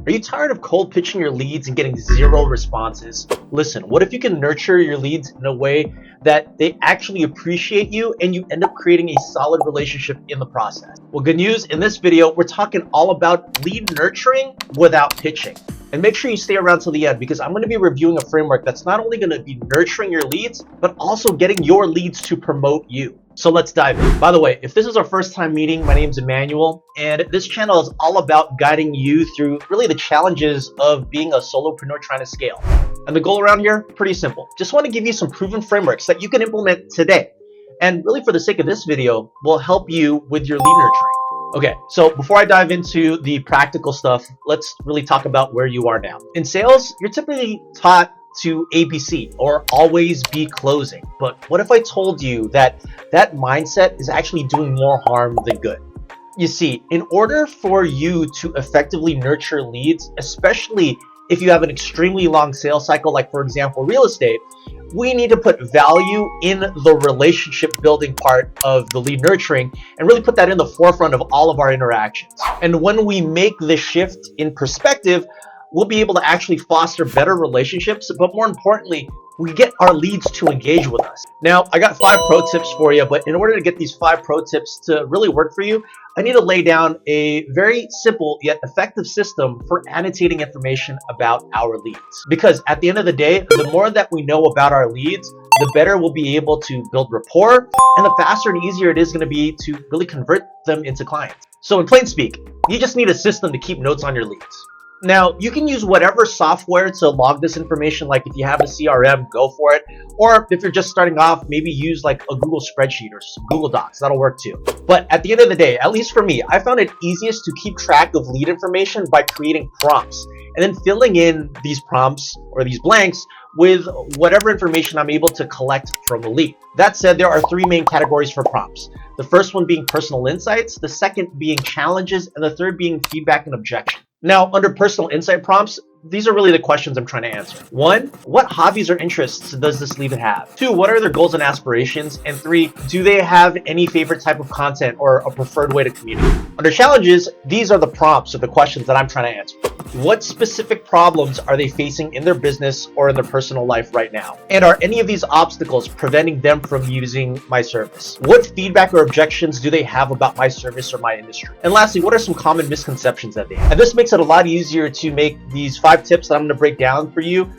Are you tired of cold pitching your leads and getting zero responses? Listen, what if you can nurture your leads in a way that they actually appreciate you and you end up creating a solid relationship in the process? Well, good news, in this video, we're talking all about lead nurturing without pitching. And make sure you stay around till the end because I'm going to be reviewing a framework that's not only going to be nurturing your leads, but also getting your leads to promote you. So let's dive in. By the way, if this is our first time meeting, my name's Emmanuel, and this channel is all about guiding you through really the challenges of being a solopreneur trying to scale. And the goal around here, pretty simple. Just want to give you some proven frameworks that you can implement today. And really for the sake of this video, will help you with your lead nurturing. Okay, so before I dive into the practical stuff, let's really talk about where you are now. In sales, you're typically taught to ABC, or always be closing. But what if I told you that that mindset is actually doing more harm than good? You see, in order for you to effectively nurture leads, especially if you have an extremely long sales cycle, like for example, real estate, we need to put value in the relationship building part of the lead nurturing and really put that in the forefront of all of our interactions. And when we make this shift in perspective, we'll be able to actually foster better relationships, but more importantly, we get our leads to engage with us. Now, I got 5 pro tips for you, but in order to get these 5 pro tips to really work for you, I need to lay down a very simple yet effective system for annotating information about our leads. Because at the end of the day, the more that we know about our leads, the better we'll be able to build rapport, and the faster and easier it is going to be to really convert them into clients. So in plain speak, you just need a system to keep notes on your leads. Now, you can use whatever software to log this information, like if you have a CRM, go for it. Or if you're just starting off, maybe use like a Google spreadsheet or some Google Docs, that'll work too. But at the end of the day, at least for me, I found it easiest to keep track of lead information by creating prompts and then filling in these prompts or these blanks with whatever information I'm able to collect from a lead. That said, there are 3 main categories for prompts. The first one being personal insights, the second being challenges, and the third being feedback and objection. Now, under personal insight prompts, these are really the questions I'm trying to answer. 1, what hobbies or interests does this lead have? 2, what are their goals and aspirations? And 3, do they have any favorite type of content or a preferred way to communicate? Under challenges, these are the prompts or the questions that I'm trying to answer. What specific problems are they facing in their business or in their personal life right now? And are any of these obstacles preventing them from using my service? What feedback or objections do they have about my service or my industry? And lastly, what are some common misconceptions that they have? And this makes it a lot easier to make these 5 tips that I'm going to break down for you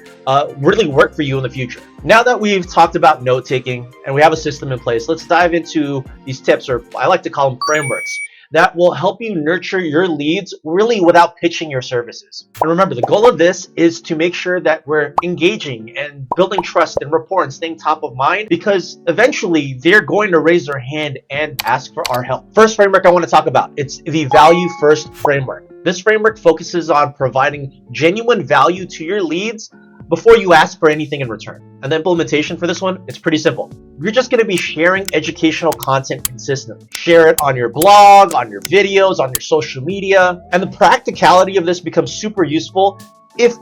really work for you in the future. Now that we've talked about note taking and we have a system in place, let's dive into these tips, or I like to call them frameworks, that will help you nurture your leads really without pitching your services. And remember, the goal of this is to make sure that we're engaging and building trust and rapport and staying top of mind, because eventually they're going to raise their hand and ask for our help. First framework I want to talk about, it's the value first framework. This framework focuses on providing genuine value to your leads before you ask for anything in return. And the implementation for this one, it's pretty simple. You're just going to be sharing educational content consistently. Share it on your blog, on your videos, on your social media. And the practicality of this becomes super useful if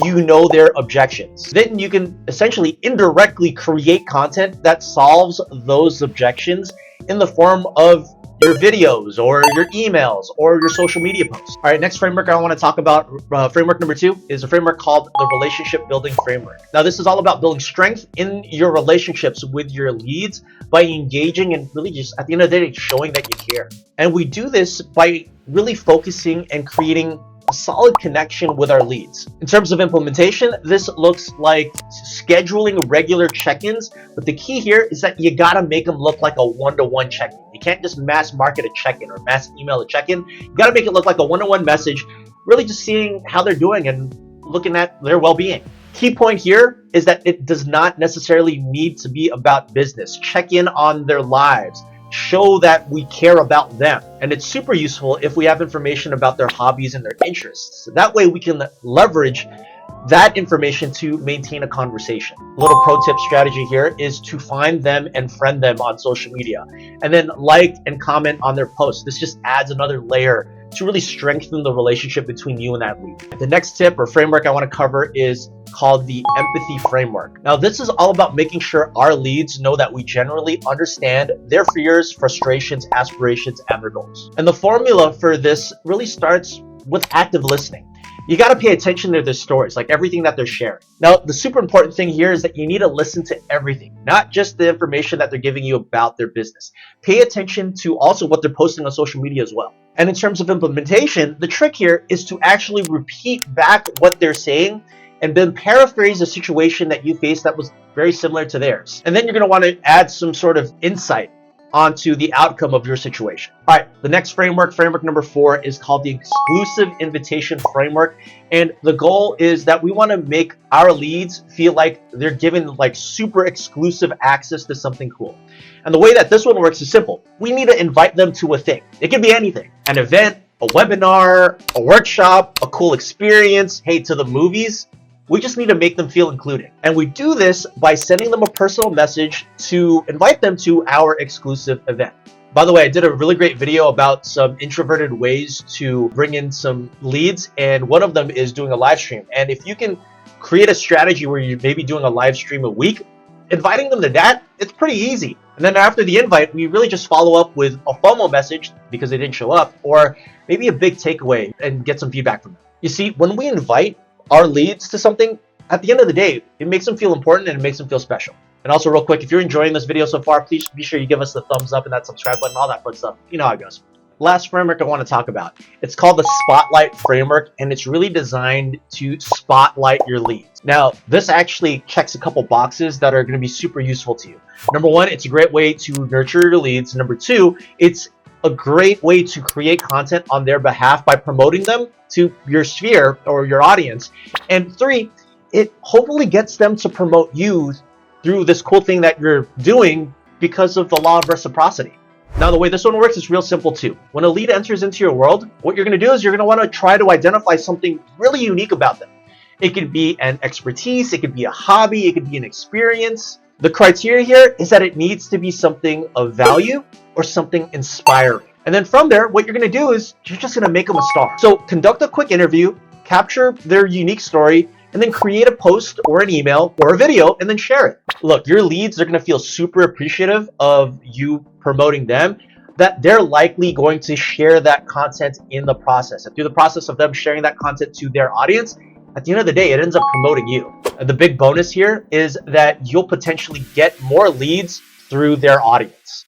you know their objections. Then you can essentially indirectly create content that solves those objections in the form of your videos or your emails or your social media posts. All right, next framework I want to talk about, framework number 2, is a framework called the relationship building framework. Now, this is all about building strength in your relationships with your leads by engaging and really just at the end of the day, showing that you care. And we do this by really focusing and creating a solid connection with our leads. In terms of implementation, this looks like scheduling regular check-ins, but the key here is that you gotta make them look like a one-to-one check-in. You can't just mass market a check-in or mass email a check-in. You gotta make it look like a one-to-one message, really just seeing how they're doing and looking at their well-being. Key point here is that it does not necessarily need to be about business. Check in on their lives. Show that we care about them. And it's super useful if we have information about their hobbies and their interests. That way we can leverage that information to maintain a conversation. A little pro tip strategy here is to find them and friend them on social media, and then like and comment on their posts. This just adds another layer to really strengthen the relationship between you and that lead. The next tip or framework I want to cover is called the empathy framework. Now, this is all about making sure our leads know that we generally understand their fears, frustrations, aspirations, and their goals. And the formula for this really starts with active listening. You got to pay attention to their stories, like everything that they're sharing. Now, the super important thing here is that you need to listen to everything, not just the information that they're giving you about their business. Pay attention to also what they're posting on social media as well. And in terms of implementation, the trick here is to actually repeat back what they're saying and then paraphrase a situation that you faced that was very similar to theirs. And then you're going to want to add some sort of insight onto the outcome of your situation. All right, the next framework number 4, is called the exclusive invitation framework. And the goal is that we want to make our leads feel like they're given like super exclusive access to something cool. And the way that this one works is simple. We need to invite them to a thing. It can be anything, an event, a webinar, a workshop, a cool experience, hey, to the movies. We just need to make them feel included. And we do this by sending them a personal message to invite them to our exclusive event. By the way, I did a really great video about some introverted ways to bring in some leads, and one of them is doing a live stream. And if you can create a strategy where you're maybe doing a live stream a week, inviting them to that, it's pretty easy. And then after the invite, we really just follow up with a FOMO message because they didn't show up, or maybe a big takeaway and get some feedback from them. You see, when we invite our leads to something, at the end of the day, it makes them feel important and it makes them feel special. And also real quick, if you're enjoying this video so far, please be sure you give us the thumbs up and that subscribe button, all that fun stuff. You know how it goes. Last framework I want to talk about. It's called the Spotlight framework, and it's really designed to spotlight your leads. Now, this actually checks a couple boxes that are going to be super useful to you. Number 1, it's a great way to nurture your leads. Number 2, it's a great way to create content on their behalf by promoting them to your sphere or your audience. And 3, it hopefully gets them to promote you through this cool thing that you're doing because of the law of reciprocity. Now, the way this one works is real simple too. When a lead enters into your world, what you're going to do is you're going to want to try to identify something really unique about them. It could be an expertise, it could be a hobby, it could be an experience. The criteria here is that it needs to be something of value or something inspiring. And then from there, what you're going to do is you're just going to make them a star. So conduct a quick interview, capture their unique story, and then create a post or an email or a video and then share it. Look, your leads are going to feel super appreciative of you promoting them, that they're likely going to share that content in the process. And through the process of them sharing that content to their audience, at the end of the day, it ends up promoting you. And the big bonus here is that you'll potentially get more leads through their audience.